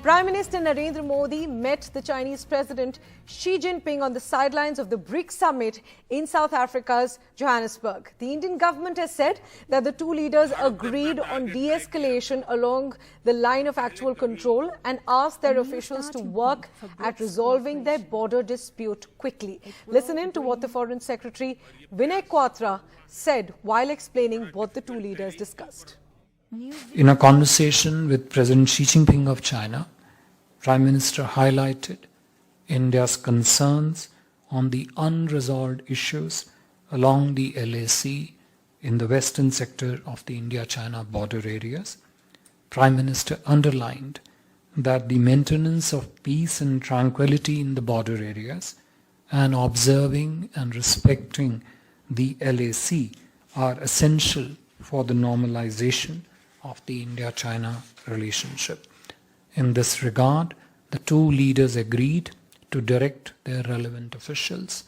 Prime Minister Narendra Modi met the Chinese President Xi Jinping on the sidelines of the BRICS Summit in South Africa's Johannesburg. The Indian government has said that the two leaders agreed on de-escalation along the line of actual control and asked their officials to work at resolving their border dispute quickly. Listen in to what the Foreign Secretary Vinay Quatra said while explaining what the two leaders discussed. In a conversation with President Xi Jinping of China, Prime Minister highlighted India's concerns on the unresolved issues along the LAC in the western sector of the India-China border areas. Prime Minister underlined that the maintenance of peace and tranquility in the border areas and observing and respecting the LAC are essential for the normalization of the India-China relationship. In this regard, the two leaders agreed to direct their relevant officials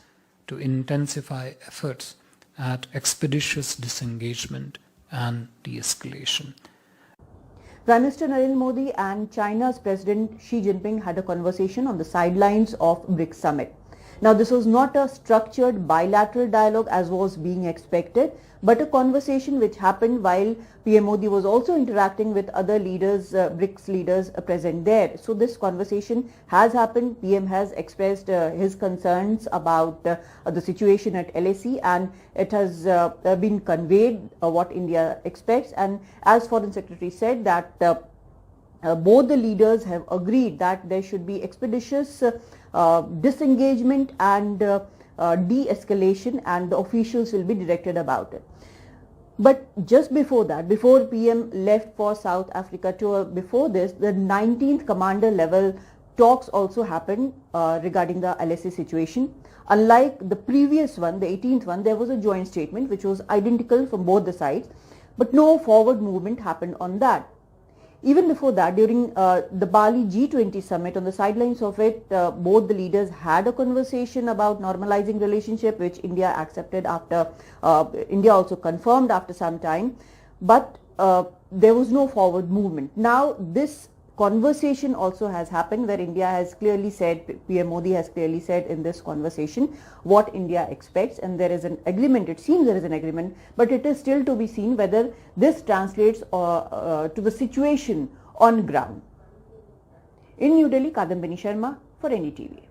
to intensify efforts at expeditious disengagement and de-escalation. Prime Minister Narendra Modi and China's President Xi Jinping had a conversation on the sidelines of BRICS Summit. Now, this was not a structured bilateral dialogue as was being expected, but a conversation which happened while PM Modi was also interacting with other leaders, BRICS leaders present there. So this conversation has happened. PM has expressed his concerns about the situation at LAC, and it has been conveyed what India expects. And as Foreign Secretary said, that both the leaders have agreed that there should be expeditious disengagement and de-escalation, and the officials will be directed about it. But just before that, before PM left for South Africa tour, before this, the 19th commander level talks also happened regarding the LAC situation. Unlike the previous one, the 18th one, there was a joint statement which was identical from both the sides, but no forward movement happened on that. Even before that, during the Bali G20 summit, on the sidelines of it, both the leaders had a conversation about normalizing relationship, which India accepted after, India also confirmed after some time, but there was no forward movement. Now, this conversation also has happened where India has clearly said, PM Modi has clearly said in this conversation what India expects, and there is an agreement. It seems there is an agreement, but it is still to be seen whether this translates to the situation on ground. In New Delhi, Kadambini Sharma for NDTV.